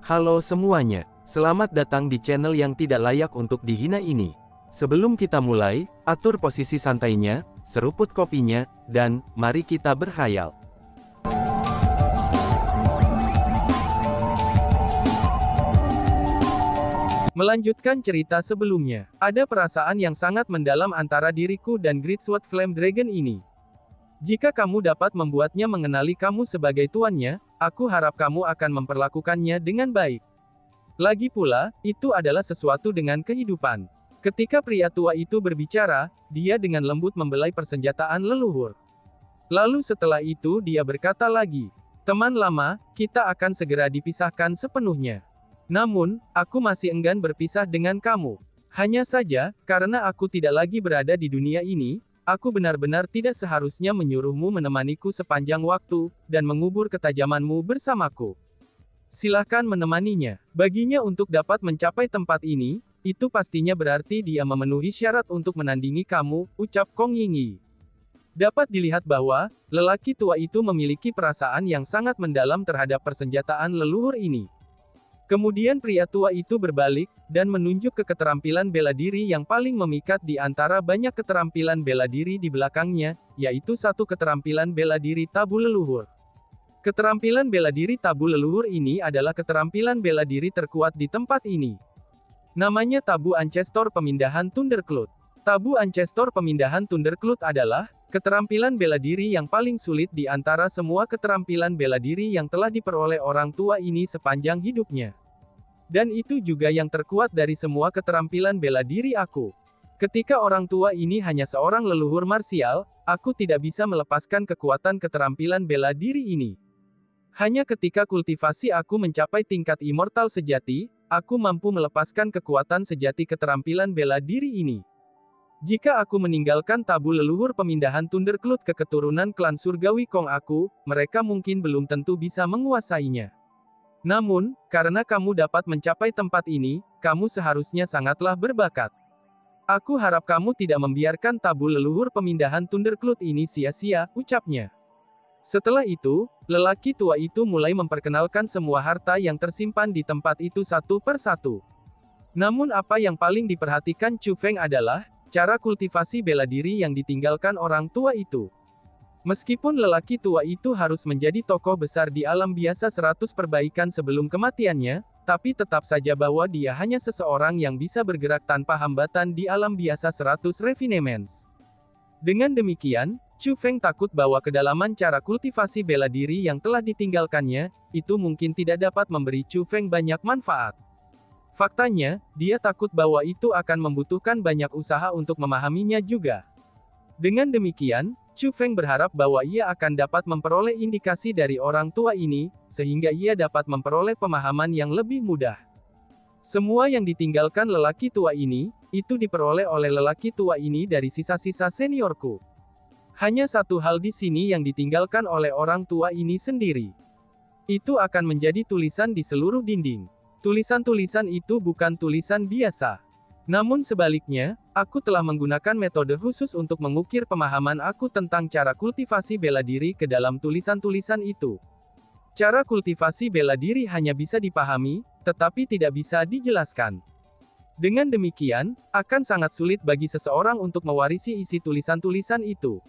Halo semuanya, selamat datang di channel yang tidak layak untuk dihina ini. Sebelum kita mulai, atur posisi santainya, seruput kopinya, dan mari kita berkhayal. Melanjutkan cerita sebelumnya, ada perasaan yang sangat mendalam antara diriku dan Greatsword Flame Dragon ini. Jika kamu dapat membuatnya mengenali kamu sebagai tuannya, aku harap kamu akan memperlakukannya dengan baik. Lagi pula, itu adalah sesuatu dengan kehidupan. Ketika pria tua itu berbicara, dia dengan lembut membelai persenjataan leluhur. Lalu setelah itu dia berkata lagi, "Teman lama, kita akan segera dipisahkan sepenuhnya. Namun, aku masih enggan berpisah dengan kamu. Hanya saja, karena aku tidak lagi berada di dunia ini, aku benar-benar tidak seharusnya menyuruhmu menemaniku sepanjang waktu, dan mengubur ketajamanmu bersamaku. Silahkan menemaninya. Baginya untuk dapat mencapai tempat ini, itu pastinya berarti dia memenuhi syarat untuk menandingi kamu," ucap Kong Yingyi. Dapat dilihat bahwa, lelaki tua itu memiliki perasaan yang sangat mendalam terhadap persenjataan leluhur ini. Kemudian pria tua itu berbalik, dan menunjuk ke keterampilan bela diri yang paling memikat di antara banyak keterampilan bela diri di belakangnya, yaitu satu keterampilan bela diri tabu leluhur. Keterampilan bela diri tabu leluhur ini adalah keterampilan bela diri terkuat di tempat ini. Namanya Tabu Ancestor Pemindahan Thundercloud. Tabu Ancestor Pemindahan Thundercloud adalah keterampilan bela diri yang paling sulit di antara semua keterampilan bela diri yang telah diperoleh orang tua ini sepanjang hidupnya. Dan itu juga yang terkuat dari semua keterampilan bela diri aku. Ketika orang tua ini hanya seorang leluhur marsial, aku tidak bisa melepaskan kekuatan keterampilan bela diri ini. Hanya ketika kultivasi aku mencapai tingkat immortal sejati, aku mampu melepaskan kekuatan sejati keterampilan bela diri ini. Jika aku meninggalkan tabu leluhur pemindahan Thundercloud ke keturunan klan surgawi Kong aku, mereka mungkin belum tentu bisa menguasainya. Namun, karena kamu dapat mencapai tempat ini, kamu seharusnya sangatlah berbakat. Aku harap kamu tidak membiarkan tabu leluhur pemindahan Thundercloud ini sia-sia, ucapnya. Setelah itu, lelaki tua itu mulai memperkenalkan semua harta yang tersimpan di tempat itu satu per satu. Namun apa yang paling diperhatikan Chu Feng adalah cara kultivasi bela diri yang ditinggalkan orang tua itu. Meskipun lelaki tua itu harus menjadi tokoh besar di alam biasa 100 perbaikan sebelum kematiannya, tapi tetap saja bahwa dia hanya seseorang yang bisa bergerak tanpa hambatan di alam biasa 100 refinements. Dengan demikian, Chu Feng takut bahwa kedalaman cara kultivasi bela diri yang telah ditinggalkannya, itu mungkin tidak dapat memberi Chu Feng banyak manfaat. Faktanya, dia takut bahwa itu akan membutuhkan banyak usaha untuk memahaminya juga. Dengan demikian, Chu Feng berharap bahwa ia akan dapat memperoleh indikasi dari orang tua ini, sehingga ia dapat memperoleh pemahaman yang lebih mudah. Semua yang ditinggalkan lelaki tua ini, itu diperoleh oleh lelaki tua ini dari sisa-sisa seniorku. Hanya satu hal di sini yang ditinggalkan oleh orang tua ini sendiri. Itu akan menjadi tulisan di seluruh dinding. Tulisan-tulisan itu bukan tulisan biasa. Namun sebaliknya, aku telah menggunakan metode khusus untuk mengukir pemahaman aku tentang cara kultivasi bela diri ke dalam tulisan-tulisan itu. Cara kultivasi bela diri hanya bisa dipahami, tetapi tidak bisa dijelaskan. Dengan demikian, akan sangat sulit bagi seseorang untuk mewarisi isi tulisan-tulisan itu.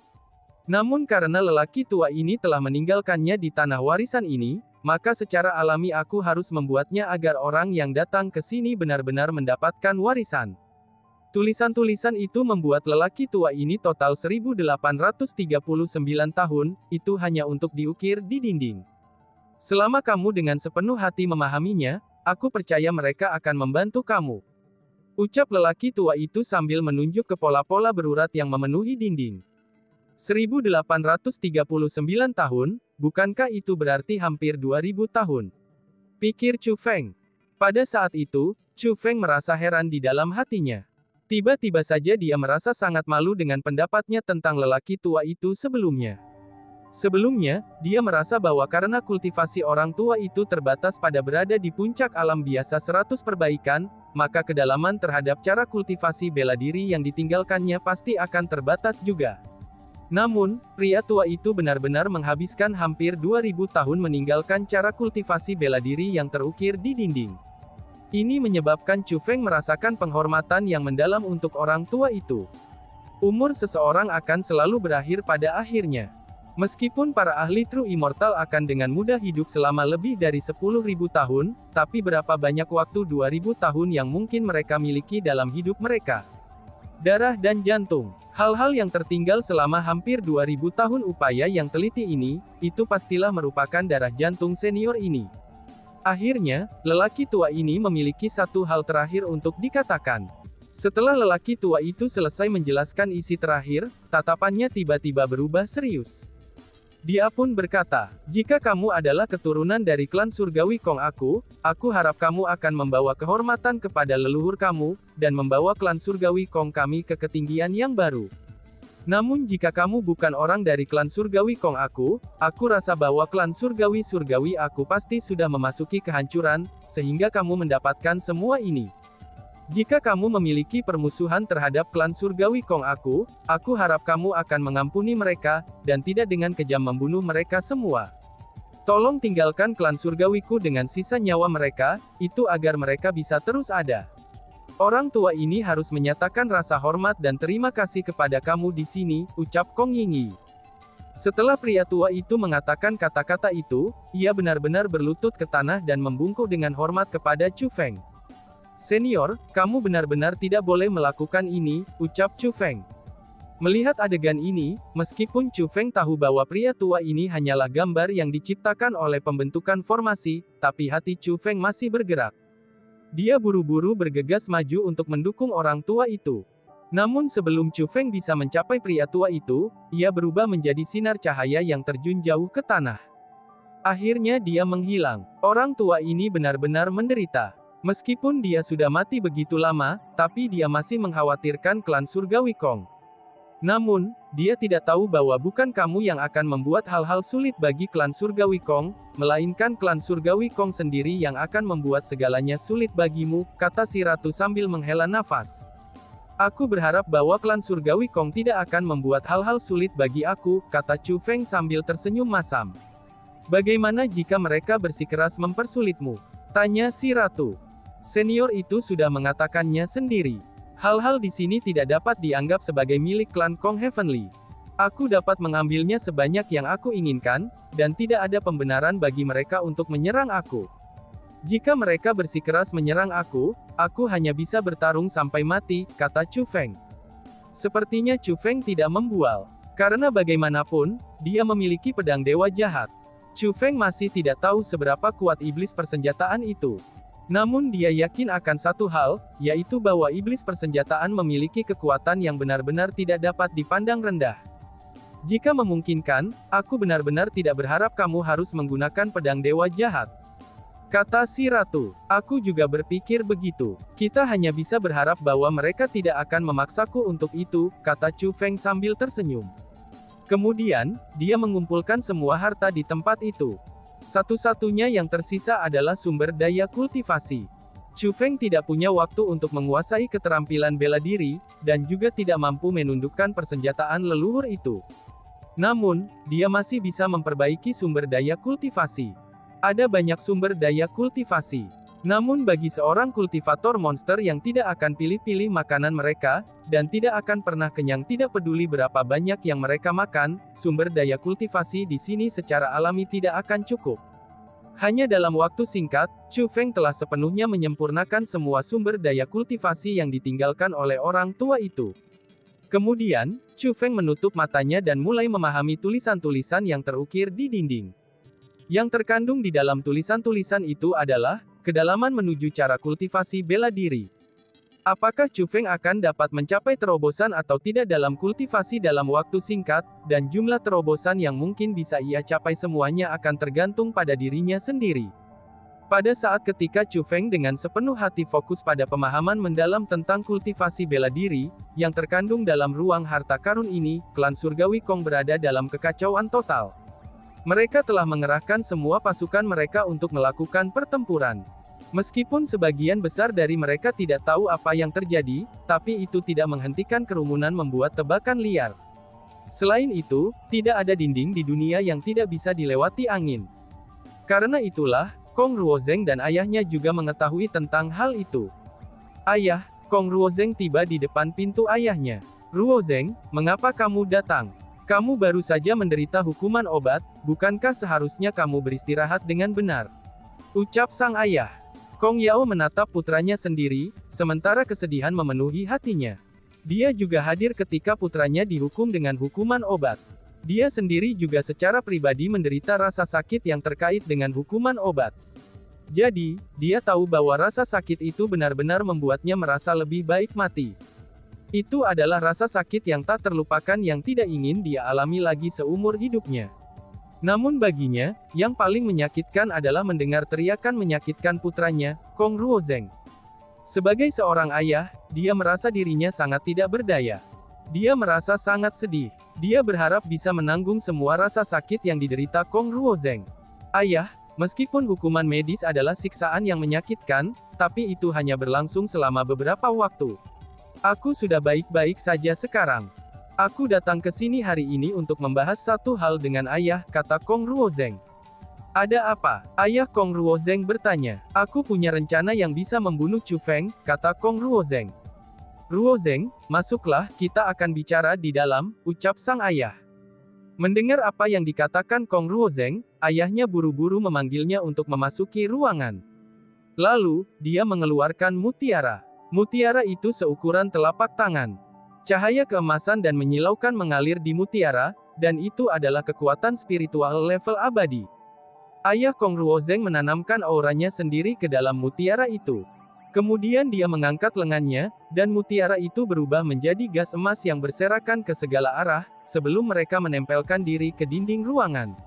Namun karena lelaki tua ini telah meninggalkannya di tanah warisan ini, maka secara alami aku harus membuatnya agar orang yang datang ke sini benar-benar mendapatkan warisan. Tulisan-tulisan itu membuat lelaki tua ini total 1839 tahun, itu hanya untuk diukir di dinding. Selama kamu dengan sepenuh hati memahaminya, aku percaya mereka akan membantu kamu. Ucap lelaki tua itu sambil menunjuk ke pola-pola berurat yang memenuhi dinding. 1839 tahun, bukankah itu berarti hampir 2000 tahun? Pikir Chu Feng. Pada saat itu, Chu Feng merasa heran di dalam hatinya. Tiba-tiba saja dia merasa sangat malu dengan pendapatnya tentang lelaki tua itu sebelumnya. Sebelumnya, dia merasa bahwa karena kultivasi orang tua itu terbatas pada berada di puncak alam biasa 100 perbaikan, maka kedalaman terhadap cara kultivasi bela diri yang ditinggalkannya pasti akan terbatas juga. Namun, pria tua itu benar-benar menghabiskan hampir 2000 tahun meninggalkan cara kultivasi bela diri yang terukir di dinding. Ini menyebabkan Chu Feng merasakan penghormatan yang mendalam untuk orang tua itu. Umur seseorang akan selalu berakhir pada akhirnya. Meskipun para ahli True Immortal akan dengan mudah hidup selama lebih dari 10.000 tahun, tapi berapa banyak waktu 2000 tahun yang mungkin mereka miliki dalam hidup mereka? Darah dan jantung. Hal-hal yang tertinggal selama hampir 2000 tahun upaya yang teliti ini, itu pastilah merupakan darah jantung senior ini. Akhirnya, lelaki tua ini memiliki satu hal terakhir untuk dikatakan. Setelah lelaki tua itu selesai menjelaskan isi terakhir, tatapannya tiba-tiba berubah serius. Dia pun berkata, jika kamu adalah keturunan dari klan surgawi Kong aku harap kamu akan membawa kehormatan kepada leluhur kamu, dan membawa klan surgawi Kong kami ke ketinggian yang baru. Namun jika kamu bukan orang dari klan surgawi Kong aku rasa bahwa klan surgawi aku pasti sudah memasuki kehancuran, sehingga kamu mendapatkan semua ini. Jika kamu memiliki permusuhan terhadap klan surgawi Kong aku harap kamu akan mengampuni mereka, dan tidak dengan kejam membunuh mereka semua. Tolong tinggalkan klan surgawiku dengan sisa nyawa mereka, itu agar mereka bisa terus ada. Orang tua ini harus menyatakan rasa hormat dan terima kasih kepada kamu di sini, ucap Kong Yingyi. Setelah pria tua itu mengatakan kata-kata itu, ia benar-benar berlutut ke tanah dan membungkuk dengan hormat kepada Chu Feng. Senior, kamu benar-benar tidak boleh melakukan ini, ucap Chu Feng. Melihat adegan ini, meskipun Chu Feng tahu bahwa pria tua ini hanyalah gambar yang diciptakan oleh pembentukan formasi, tapi hati Chu Feng masih bergerak. Dia buru-buru bergegas maju untuk mendukung orang tua itu. Namun sebelum Chu Feng bisa mencapai pria tua itu, ia berubah menjadi sinar cahaya yang terjun jauh ke tanah. Akhirnya dia menghilang. Orang tua ini benar-benar menderita. Meskipun dia sudah mati begitu lama, tapi dia masih mengkhawatirkan klan surgawi Kong. Namun, dia tidak tahu bahwa bukan kamu yang akan membuat hal-hal sulit bagi klan surgawi Kong, melainkan klan surgawi Kong sendiri yang akan membuat segalanya sulit bagimu, kata si ratu sambil menghela nafas. Aku berharap bahwa klan surgawi Kong tidak akan membuat hal-hal sulit bagi aku, kata Chu Feng sambil tersenyum masam. Bagaimana jika mereka bersikeras mempersulitmu? Tanya si ratu. Senior itu sudah mengatakannya sendiri. Hal-hal di sini tidak dapat dianggap sebagai milik klan Kong Heavenly. Aku dapat mengambilnya sebanyak yang aku inginkan, dan tidak ada pembenaran bagi mereka untuk menyerang aku. Jika mereka bersikeras menyerang aku hanya bisa bertarung sampai mati, kata Chu Feng. Sepertinya Chu Feng tidak membual. Karena bagaimanapun, dia memiliki pedang dewa jahat. Chu Feng masih tidak tahu seberapa kuat iblis persenjataan itu. Namun dia yakin akan satu hal, yaitu bahwa iblis persenjataan memiliki kekuatan yang benar-benar tidak dapat dipandang rendah. Jika memungkinkan, aku benar-benar tidak berharap kamu harus menggunakan pedang dewa jahat. Kata si ratu, aku juga berpikir begitu. Kita hanya bisa berharap bahwa mereka tidak akan memaksaku untuk itu, kata Chu Feng sambil tersenyum. Kemudian, dia mengumpulkan semua harta di tempat itu. Satu-satunya yang tersisa adalah sumber daya kultivasi. Chu Feng tidak punya waktu untuk menguasai keterampilan bela diri, dan juga tidak mampu menundukkan persenjataan leluhur itu. Namun, dia masih bisa memperbaiki sumber daya kultivasi. Ada banyak sumber daya kultivasi. Namun bagi seorang kultivator monster yang tidak akan pilih-pilih makanan mereka, dan tidak akan pernah kenyang tidak peduli berapa banyak yang mereka makan, sumber daya kultivasi di sini secara alami tidak akan cukup. Hanya dalam waktu singkat, Chu Feng telah sepenuhnya menyempurnakan semua sumber daya kultivasi yang ditinggalkan oleh orang tua itu. Kemudian, Chu Feng menutup matanya dan mulai memahami tulisan-tulisan yang terukir di dinding. Yang terkandung di dalam tulisan-tulisan itu adalah kedalaman menuju cara kultivasi bela diri. Apakah Chu Feng akan dapat mencapai terobosan atau tidak dalam kultivasi dalam waktu singkat, dan jumlah terobosan yang mungkin bisa ia capai semuanya akan tergantung pada dirinya sendiri. Pada saat ketika Chu Feng dengan sepenuh hati fokus pada pemahaman mendalam tentang kultivasi bela diri, yang terkandung dalam ruang harta karun ini, klan surgawi Kong berada dalam kekacauan total. Mereka telah mengerahkan semua pasukan mereka untuk melakukan pertempuran. Meskipun sebagian besar dari mereka tidak tahu apa yang terjadi, tapi itu tidak menghentikan kerumunan membuat tebakan liar. Selain itu, tidak ada dinding di dunia yang tidak bisa dilewati angin. Karena itulah, Kong Ruozeng dan ayahnya juga mengetahui tentang hal itu. Ayah, Kong Ruozeng tiba di depan pintu ayahnya. Ruozeng, mengapa kamu datang? Kamu baru saja menderita hukuman obat, bukankah seharusnya kamu beristirahat dengan benar? Ucap sang ayah. Kong Yao menatap putranya sendiri, sementara kesedihan memenuhi hatinya. Dia juga hadir ketika putranya dihukum dengan hukuman obat. Dia sendiri juga secara pribadi menderita rasa sakit yang terkait dengan hukuman obat. Jadi, dia tahu bahwa rasa sakit itu benar-benar membuatnya merasa lebih baik mati. Itu adalah rasa sakit yang tak terlupakan yang tidak ingin dia alami lagi seumur hidupnya. Namun baginya, yang paling menyakitkan adalah mendengar teriakan menyakitkan putranya, Kong Ruozeng. Sebagai seorang ayah, dia merasa dirinya sangat tidak berdaya. Dia merasa sangat sedih. Dia berharap bisa menanggung semua rasa sakit yang diderita Kong Ruozeng. Ayah, meskipun hukuman medis adalah siksaan yang menyakitkan, tapi itu hanya berlangsung selama beberapa waktu. Aku sudah baik-baik saja sekarang. Aku datang ke sini hari ini untuk membahas satu hal dengan ayah, kata Kong Ruozeng. Ada apa? Ayah Kong Ruozeng bertanya. Aku punya rencana yang bisa membunuh Chu Feng, kata Kong Ruozeng. Ruozeng, masuklah, kita akan bicara di dalam, ucap sang ayah. Mendengar apa yang dikatakan Kong Ruozeng, ayahnya buru-buru memanggilnya untuk memasuki ruangan. Lalu, dia mengeluarkan mutiara. Mutiara itu seukuran telapak tangan. Cahaya keemasan dan menyilaukan mengalir di mutiara, dan itu adalah kekuatan spiritual level abadi. Ayah Kong Ruozeng menanamkan auranya sendiri ke dalam mutiara itu. Kemudian dia mengangkat lengannya, dan mutiara itu berubah menjadi gas emas yang berserakan ke segala arah, sebelum mereka menempelkan diri ke dinding ruangan.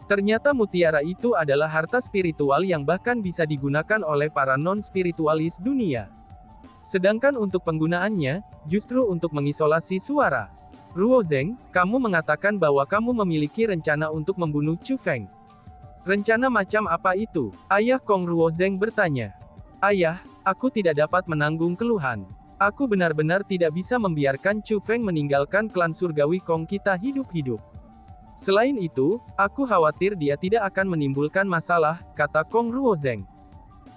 Ternyata mutiara itu adalah harta spiritual yang bahkan bisa digunakan oleh para non-spiritualis dunia. Sedangkan untuk penggunaannya, justru untuk mengisolasi suara. Ruozeng, kamu mengatakan bahwa kamu memiliki rencana untuk membunuh Chu Feng. Rencana macam apa itu? Ayah Kong Ruozeng bertanya. Ayah, aku tidak dapat menanggung keluhan. Aku benar-benar tidak bisa membiarkan Chu Feng meninggalkan klan surgawi Kong kita hidup-hidup. Selain itu, aku khawatir dia tidak akan menimbulkan masalah, kata Kong Ruozeng.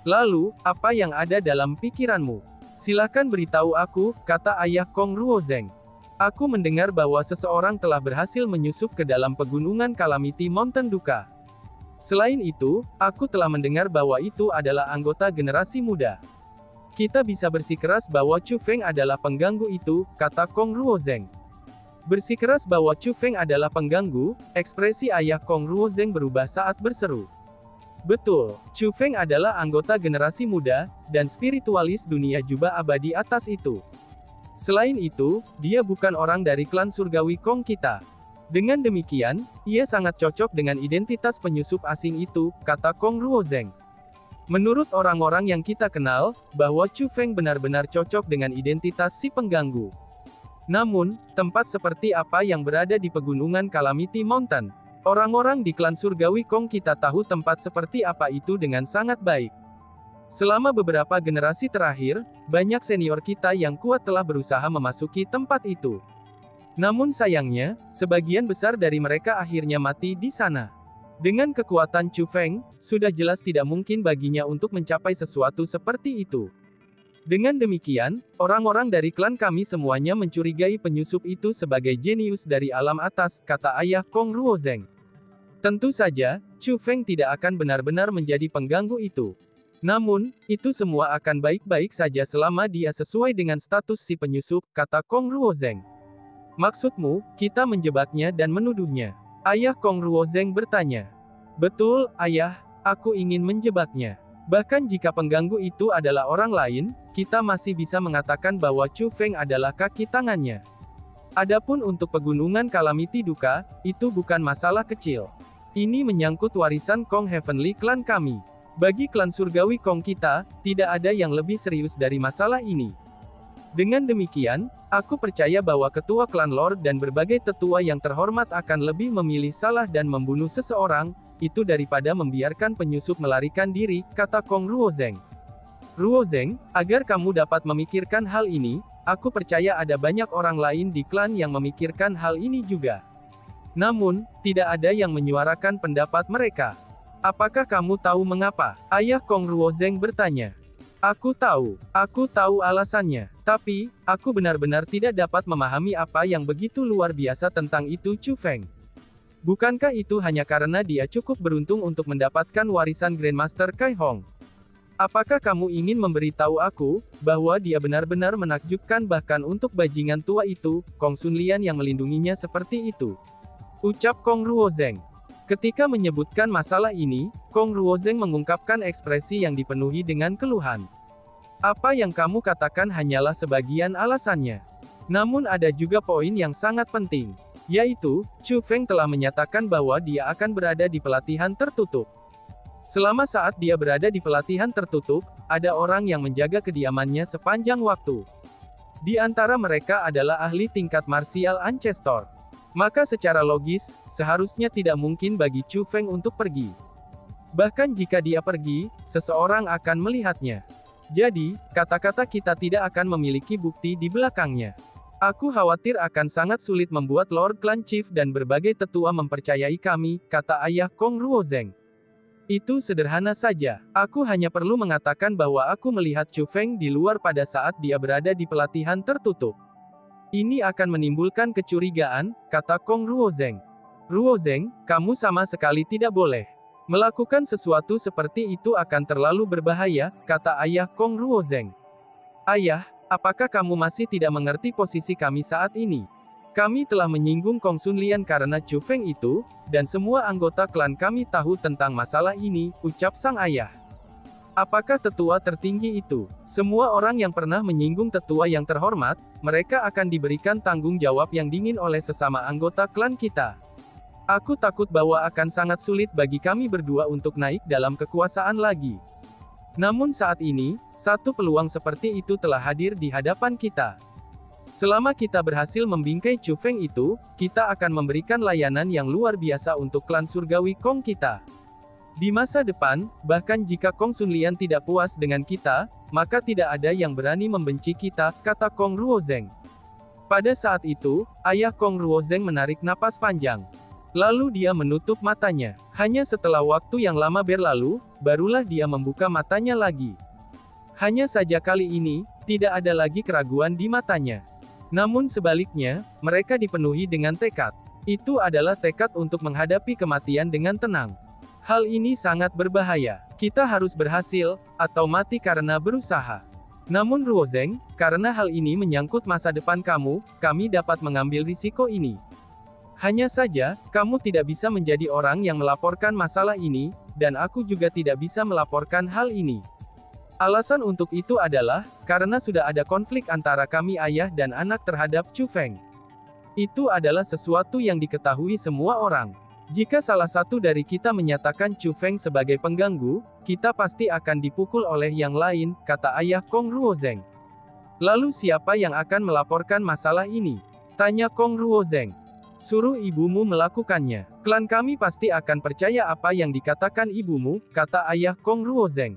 Lalu, apa yang ada dalam pikiranmu? Silakan beritahu aku, kata ayah Kong Ruozeng. Aku mendengar bahwa seseorang telah berhasil menyusup ke dalam pegunungan Calamity Mountain Duka. Selain itu, aku telah mendengar bahwa itu adalah anggota generasi muda. Kita bisa bersikeras bahwa Chu Feng adalah pengganggu itu, kata Kong Ruozeng. Bersikeras bahwa Chu Feng adalah pengganggu, ekspresi ayah Kong Ruozeng berubah saat berseru. Betul, Chu Feng adalah anggota generasi muda, dan spiritualis dunia jubah abadi atas itu. Selain itu, dia bukan orang dari klan surgawi Kong kita. Dengan demikian, ia sangat cocok dengan identitas penyusup asing itu, kata Kong Ruozeng. Menurut orang-orang yang kita kenal, bahwa Chu Feng benar-benar cocok dengan identitas si pengganggu. Namun, tempat seperti apa yang berada di pegunungan Calamity Mountain? Orang-orang di klan surgawi Kong kita tahu tempat seperti apa itu dengan sangat baik. Selama beberapa generasi terakhir, banyak senior kita yang kuat telah berusaha memasuki tempat itu. Namun sayangnya, sebagian besar dari mereka akhirnya mati di sana. Dengan kekuatan Chu Feng, sudah jelas tidak mungkin baginya untuk mencapai sesuatu seperti itu. Dengan demikian, orang-orang dari klan kami semuanya mencurigai penyusup itu sebagai jenius dari alam atas, kata ayah Kong Ruozeng. Tentu saja, Chu Feng tidak akan benar-benar menjadi pengganggu itu. Namun, itu semua akan baik-baik saja selama dia sesuai dengan status si penyusup, kata Kong Ruozeng. Maksudmu, kita menjebaknya dan menuduhnya? Ayah Kong Ruozeng bertanya. Betul, ayah, aku ingin menjebaknya. Bahkan jika pengganggu itu adalah orang lain, kita masih bisa mengatakan bahwa Chu Feng adalah kaki tangannya. Adapun untuk pegunungan Calamity Duka, itu bukan masalah kecil. Ini menyangkut warisan Kong Heavenly Clan kami. Bagi klan surgawi Kong kita, tidak ada yang lebih serius dari masalah ini. Dengan demikian, aku percaya bahwa ketua klan Lord dan berbagai tetua yang terhormat akan lebih memilih salah dan membunuh seseorang, itu daripada membiarkan penyusup melarikan diri, kata Kong Ruozeng. Ruozeng, agar kamu dapat memikirkan hal ini, Aku percaya ada banyak orang lain di klan yang memikirkan hal ini juga. Namun, tidak ada yang menyuarakan pendapat mereka. Apakah kamu tahu mengapa? Ayah Kong Ruozeng bertanya. Aku tahu alasannya. Tapi, aku benar-benar tidak dapat memahami apa yang begitu luar biasa tentang itu Chu Feng. Bukankah itu hanya karena dia cukup beruntung untuk mendapatkan warisan Grandmaster Kai Hong? Apakah kamu ingin memberitahu aku, bahwa dia benar-benar menakjubkan bahkan untuk bajingan tua itu, Kong Sun Lian yang melindunginya seperti itu? Ucap Kong Ruozeng. Ketika menyebutkan masalah ini, Kong Ruozeng mengungkapkan ekspresi yang dipenuhi dengan keluhan. Apa yang kamu katakan hanyalah sebagian alasannya. Namun ada juga poin yang sangat penting. Yaitu, Chu Feng telah menyatakan bahwa dia akan berada di pelatihan tertutup. Selama saat dia berada di pelatihan tertutup, ada orang yang menjaga kediamannya sepanjang waktu. Di antara mereka adalah ahli tingkat martial Ancestor. Maka secara logis, seharusnya tidak mungkin bagi Chu Feng untuk pergi. Bahkan jika dia pergi, seseorang akan melihatnya. Jadi, kata-kata kita tidak akan memiliki bukti di belakangnya. Aku khawatir akan sangat sulit membuat Lord Clan Chief dan berbagai tetua mempercayai kami, kata ayah Kong Ruozeng. Itu sederhana saja. Aku hanya perlu mengatakan bahwa aku melihat Chu Feng di luar pada saat dia berada di pelatihan tertutup. Ini akan menimbulkan kecurigaan, kata Kong Ruozeng. Ruozeng, kamu sama sekali tidak boleh melakukan sesuatu seperti itu, akan terlalu berbahaya, kata ayah Kong Ruozeng. Ayah, apakah kamu masih tidak mengerti posisi kami saat ini? Kami telah menyinggung Kong Sun Lian karena Chu Feng itu, dan semua anggota klan kami tahu tentang masalah ini, ucap sang ayah. Apakah tetua tertinggi itu? Semua orang yang pernah menyinggung tetua yang terhormat, mereka akan diberikan tanggung jawab yang dingin oleh sesama anggota klan kita. Aku takut bahwa akan sangat sulit bagi kami berdua untuk naik dalam kekuasaan lagi. Namun saat ini, satu peluang seperti itu telah hadir di hadapan kita. Selama kita berhasil membingkai Chu Feng itu, kita akan memberikan layanan yang luar biasa untuk klan surgawi Kong kita. Di masa depan, bahkan jika Kong Sun Lian tidak puas dengan kita, maka tidak ada yang berani membenci kita, kata Kong Ruozeng. Pada saat itu, ayah Kong Ruozeng menarik napas panjang. Lalu dia menutup matanya. Hanya setelah waktu yang lama berlalu, barulah dia membuka matanya lagi. Hanya saja kali ini, tidak ada lagi keraguan di matanya. Namun sebaliknya, mereka dipenuhi dengan tekad. Itu adalah tekad untuk menghadapi kematian dengan tenang. Hal ini sangat berbahaya. Kita harus berhasil, atau mati karena berusaha. Namun Ruozeng, karena hal ini menyangkut masa depan kamu, kami dapat mengambil risiko ini. Hanya saja, kamu tidak bisa menjadi orang yang melaporkan masalah ini, dan aku juga tidak bisa melaporkan hal ini. Alasan untuk itu adalah, karena sudah ada konflik antara kami ayah dan anak terhadap Chu Feng. Itu adalah sesuatu yang diketahui semua orang. Jika salah satu dari kita menyatakan Chu Feng sebagai pengganggu, kita pasti akan dipukul oleh yang lain, kata ayah Kong Ruozeng. Lalu siapa yang akan melaporkan masalah ini? Tanya Kong Ruozeng. Suruh ibumu melakukannya. Klan kami pasti akan percaya apa yang dikatakan ibumu, kata ayah Kong Ruozeng.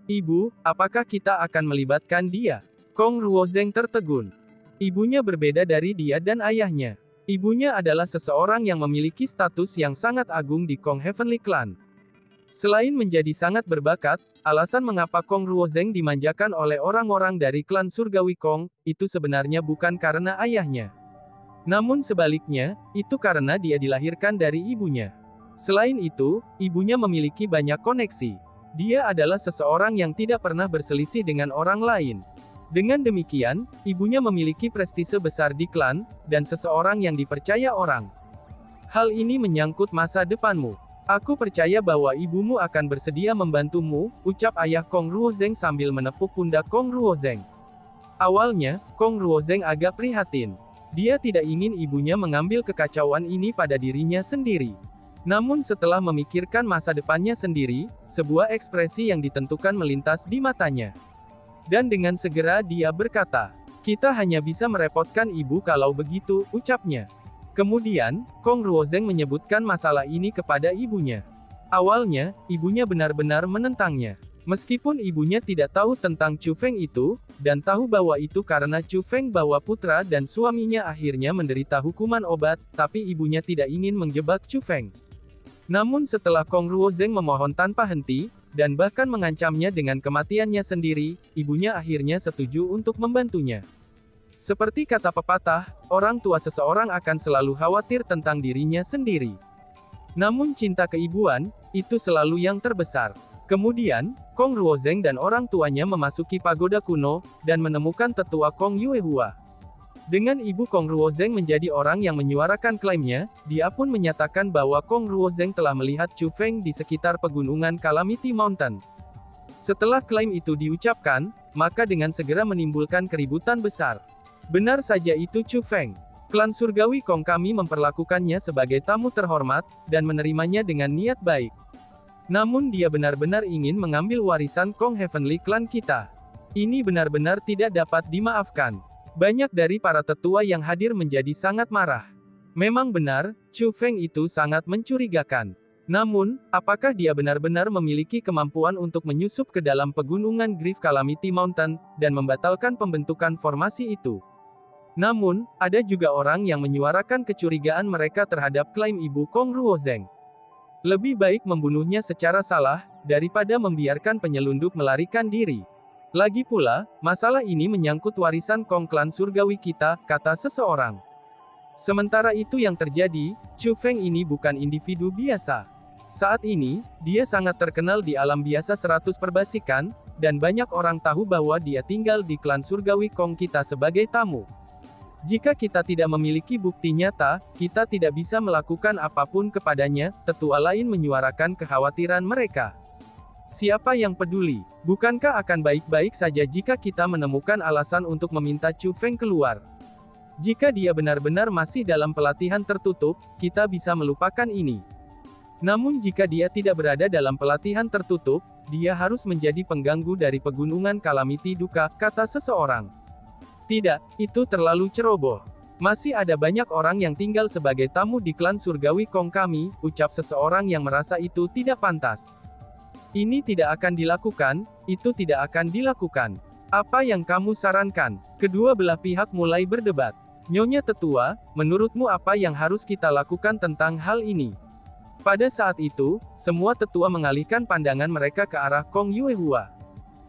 Ibu, apakah kita akan melibatkan dia? Kong Ruozeng tertegun. Ibunya berbeda dari dia dan ayahnya. Ibunya adalah seseorang yang memiliki status yang sangat agung di Kong Heavenly Clan. Selain menjadi sangat berbakat, alasan mengapa Kong Ruozeng dimanjakan oleh orang-orang dari klan surgawi Kong, itu sebenarnya bukan karena ayahnya. Namun sebaliknya, itu karena dia dilahirkan dari ibunya. Selain itu, ibunya memiliki banyak koneksi. Dia adalah seseorang yang tidak pernah berselisih dengan orang lain. Dengan demikian, ibunya memiliki prestise besar di klan, dan seseorang yang dipercaya orang. Hal ini menyangkut masa depanmu. Aku percaya bahwa ibumu akan bersedia membantumu, ucap ayah Kong Ruozeng sambil menepuk pundak Kong Ruozeng. Awalnya, Kong Ruozeng agak prihatin. Dia tidak ingin ibunya mengambil kekacauan ini pada dirinya sendiri. Namun setelah memikirkan masa depannya sendiri, sebuah ekspresi yang ditentukan melintas di matanya. Dan dengan segera dia berkata, "Kita hanya bisa merepotkan ibu kalau begitu," ucapnya. Kemudian, Kong Ruozeng menyebutkan masalah ini kepada ibunya. Awalnya, ibunya benar-benar menentangnya. Meskipun ibunya tidak tahu tentang Chu Feng itu, dan tahu bahwa itu karena Chu Feng bawa putra dan suaminya akhirnya menderita hukuman obat, tapi ibunya tidak ingin menjebak Chu Feng. Namun setelah Kong Ruozeng memohon tanpa henti, dan bahkan mengancamnya dengan kematiannya sendiri, ibunya akhirnya setuju untuk membantunya. Seperti kata pepatah, orang tua seseorang akan selalu khawatir tentang dirinya sendiri. Namun cinta keibuan, itu selalu yang terbesar. Kemudian, Kong Ruozeng dan orang tuanya memasuki pagoda kuno, dan menemukan tetua Kong Yuehua. Dengan ibu Kong Ruozeng menjadi orang yang menyuarakan klaimnya, dia pun menyatakan bahwa Kong Ruozeng telah melihat Chu Feng di sekitar pegunungan Calamity Mountain. Setelah klaim itu diucapkan, maka dengan segera menimbulkan keributan besar. Benar saja itu Chu Feng. Klan surgawi Kong kami memperlakukannya sebagai tamu terhormat, dan menerimanya dengan niat baik. Namun dia benar-benar ingin mengambil warisan Kong Heavenly Clan kita. Ini benar-benar tidak dapat dimaafkan. Banyak dari para tetua yang hadir menjadi sangat marah. Memang benar, Chu Feng itu sangat mencurigakan. Namun, apakah dia benar-benar memiliki kemampuan untuk menyusup ke dalam pegunungan Grief Calamity Mountain, dan membatalkan pembentukan formasi itu? Namun, ada juga orang yang menyuarakan kecurigaan mereka terhadap klaim ibu Kong Ruozeng. Lebih baik membunuhnya secara salah, daripada membiarkan penyelundup melarikan diri. Lagi pula, masalah ini menyangkut warisan Kong klan surgawi kita, kata seseorang. Sementara itu yang terjadi, Chu Feng ini bukan individu biasa. Saat ini, dia sangat terkenal di alam biasa 100 perbasikan, dan banyak orang tahu bahwa dia tinggal di klan surgawi Kong kita sebagai tamu. Jika kita tidak memiliki bukti nyata, kita tidak bisa melakukan apapun kepadanya, tetua lain menyuarakan kekhawatiran mereka. Siapa yang peduli? Bukankah akan baik-baik saja jika kita menemukan alasan untuk meminta Chu Feng keluar? Jika dia benar-benar masih dalam pelatihan tertutup, kita bisa melupakan ini. Namun jika dia tidak berada dalam pelatihan tertutup, dia harus menjadi pengganggu dari pegunungan Calamity Duka, kata seseorang. Tidak, itu terlalu ceroboh. Masih ada banyak orang yang tinggal sebagai tamu di klan surgawi Kong kami, ucap seseorang yang merasa itu tidak pantas. Ini tidak akan dilakukan, itu tidak akan dilakukan. Apa yang kamu sarankan? Kedua belah pihak mulai berdebat. Nyonya tetua, menurutmu apa yang harus kita lakukan tentang hal ini? Pada saat itu, semua tetua mengalihkan pandangan mereka ke arah Kong Yuehua.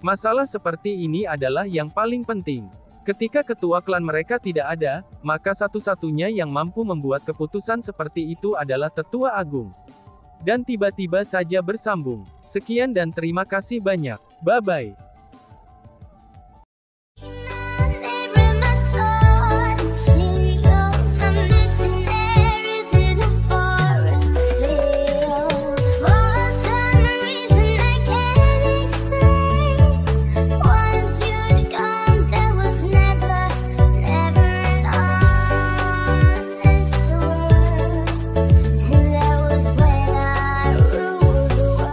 Masalah seperti ini adalah yang paling penting. Ketika ketua klan mereka tidak ada, maka satu-satunya yang mampu membuat keputusan seperti itu adalah tetua agung. Dan tiba-tiba saja bersambung. Sekian dan terima kasih banyak. Bye-bye.